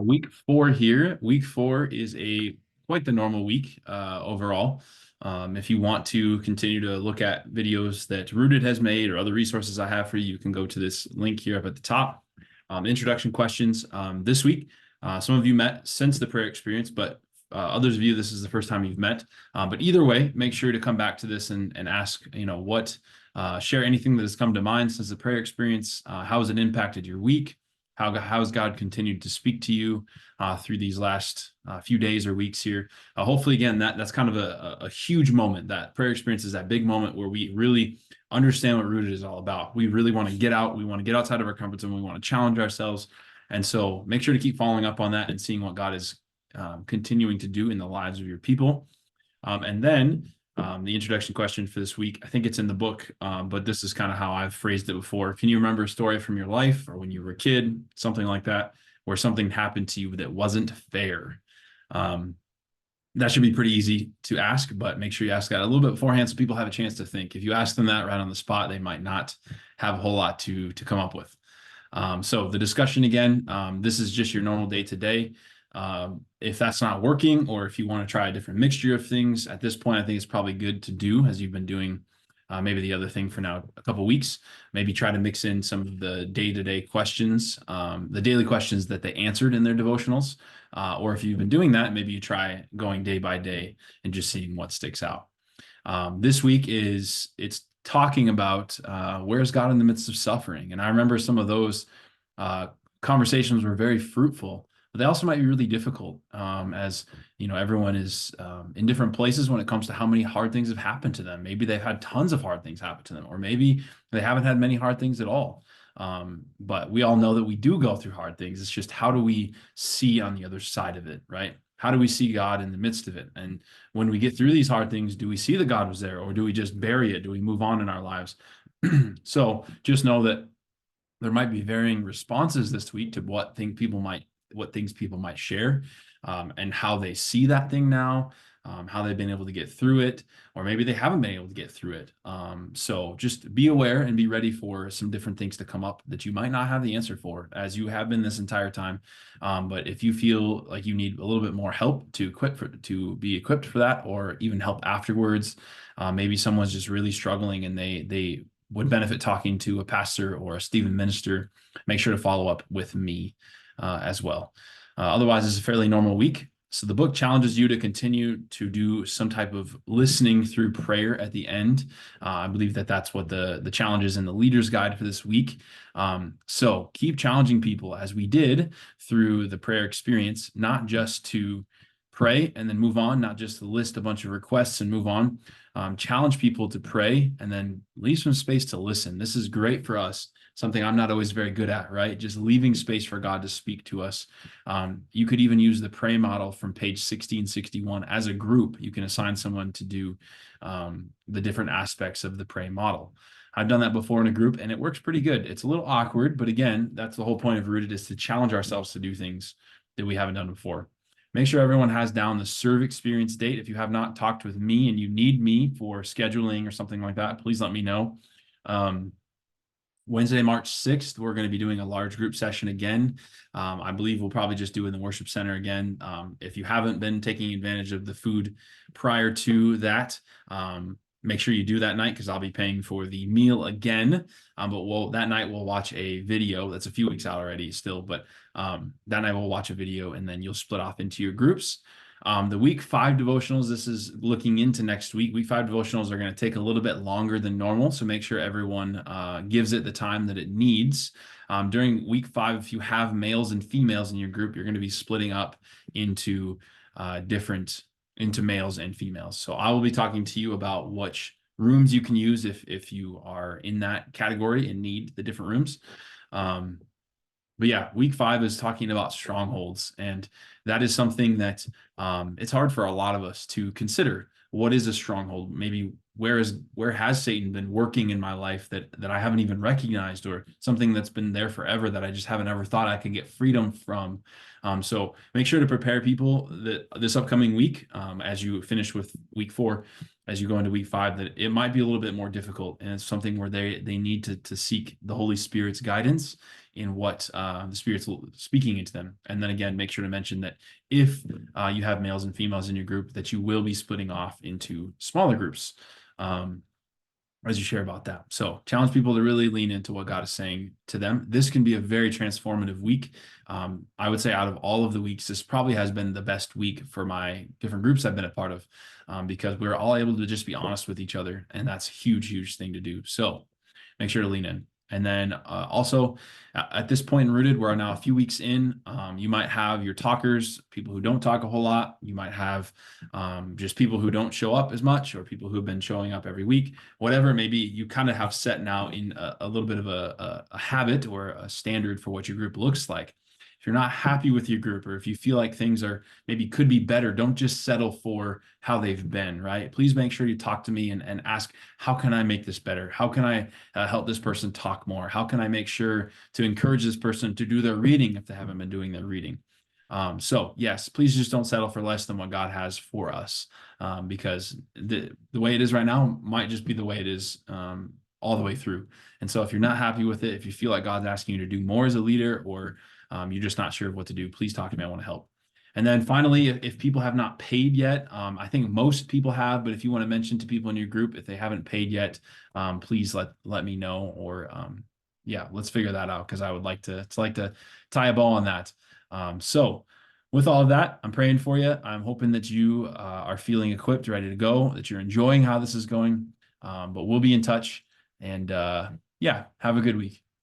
Week four here. Week four is a quite the normal week overall. If you want to continue to look at videos that Rooted has made or other resources I have for you, you can go to this link here up at the top. Introduction questions this week. Some of you met since the prayer experience, but others of you, this is the first time you've met. But either way, make sure to come back to this and ask, share anything that has come to mind since the prayer experience. How has it impacted your week? How has God continued to speak to you through these last few days or weeks here? Hopefully, again, that's kind of a huge moment. That prayer experience is that big moment where we really understand what Rooted is all about. We really want to get out. We want to get outside of our comfort zone. We want to challenge ourselves. And so make sure to keep following up on that and seeing what God is continuing to do in the lives of your people. And then the introduction question for this week, I think it's in the book, but this is kind of how I've phrased it before. Can you remember a story from your life or when you were a kid, something like that, where something happened to you that wasn't fair? That should be pretty easy to ask, but make sure you ask that a little bit beforehand so people have a chance to think. If you ask them that right on the spot, they might not have a whole lot to come up with. So the discussion again, this is just your normal day-to-day. If that's not working, or if you want to try a different mixture of things at this point, I think it's probably good to do as you've been doing maybe the other thing for now a couple of weeks. Maybe try to mix in some of the day-to-day questions, the daily questions that they answered in their devotionals. Or if you've been doing that, maybe you try going day by day and just seeing what sticks out. This week it's talking about where's God in the midst of suffering. And I remember some of those conversations were very fruitful, but they also might be really difficult as everyone is in different places when it comes to how many hard things have happened to them. Maybe they've had tons of hard things happen to them, or maybe they haven't had many hard things at all. But we all know that we do go through hard things. It's just, how do we see on the other side of it, right? How do we see God in the midst of it? And when we get through these hard things, do we see that God was there, or do we just bury it? Do we move on in our lives? So just know that there might be varying responses this week to what things people might share, and how they see that thing now, how they've been able to get through it, or maybe they haven't been able to get through it. So just be aware and be ready for some different things to come up that you might not have the answer for, as you have been this entire time. But if you feel like you need a little bit more help to be equipped for that, or even help afterwards, maybe someone's just really struggling and they would benefit talking to a pastor or a Stephen minister, make sure to follow up with me as well. Otherwise, it's a fairly normal week. So the book challenges you to continue to do some type of listening through prayer at the end. I believe that that's what the challenge is in the leader's guide for this week. So keep challenging people, as we did through the prayer experience, not just to pray and then move on, not just to list a bunch of requests and move on. Challenge people to pray and then leave some space to listen. This is great for us. Something I'm not always very good at, right? Just leaving space for God to speak to us. You could even use the pray model from page 1661 as a group. You can assign someone to do the different aspects of the pray model. I've done that before in a group and it works pretty good. It's a little awkward, but again, that's the whole point of Rooted, is to challenge ourselves to do things that we haven't done before. Make sure everyone has down the serve experience date. If you have not talked with me and you need me for scheduling or something like that, please let me know. Wednesday, March 6th, we're going to be doing a large group session again. I believe we'll probably just do it in the worship center again. If you haven't been taking advantage of the food prior to that, make sure you do that night, because I'll be paying for the meal again. But that night we'll watch a video. That's a few weeks out already still, but that night we'll watch a video and then you'll split off into your groups. The week 5 devotionals, this is looking into next week. Week 5 devotionals are going to take a little bit longer than normal, so make sure everyone gives it the time that it needs. During week 5, if you have males and females in your group, you're going to be splitting up into males and females. So I will be talking to you about which rooms you can use if you are in that category and need the different rooms. But yeah, week 5 is talking about strongholds. And that is something that it's hard for a lot of us to consider. What is a stronghold? Maybe where has Satan been working in my life that I haven't even recognized, or something that's been there forever that I just haven't ever thought I could get freedom from. So make sure to prepare people that this upcoming week, as you finish with week 4, as you go into week 5, that it might be a little bit more difficult, and it's something where they need to seek the Holy Spirit's guidance in what the Spirit's speaking into them. And then again, make sure to mention that if you have males and females in your group, that you will be splitting off into smaller groups as you share about that. So challenge people to really lean into what God is saying to them. This can be a very transformative week. I would say out of all of the weeks, this probably has been the best week for my different groups I've been a part of, because we're all able to just be honest with each other. And that's a huge, huge thing to do. So make sure to lean in. And then also at this point in Rooted, we're now a few weeks in. You might have your talkers, people who don't talk a whole lot. You might have just people who don't show up as much, or people who have been showing up every week. Whatever it may be, you kind of have set now in a little bit of a habit or a standard for what your group looks like. If you're not happy with your group, or if you feel like things are maybe could be better, don't just settle for how they've been, right? Please make sure you talk to me and ask, how can I make this better? How can I help this person talk more? How can I make sure to encourage this person to do their reading if they haven't been doing their reading? So yes, please just don't settle for less than what God has for us, because the way it is right now might just be the way it is all the way through. And so if you're not happy with it, if you feel like God's asking you to do more as a leader, or you're just not sure of what to do, please talk to me. I want to help. And then finally, if people have not paid yet, I think most people have, but if you want to mention to people in your group, if they haven't paid yet, please let me know, or yeah, let's figure that out, because I would like to tie a bow on that. So with all of that, I'm praying for you. I'm hoping that you are feeling equipped, ready to go, that you're enjoying how this is going. But we'll be in touch, and yeah, have a good week.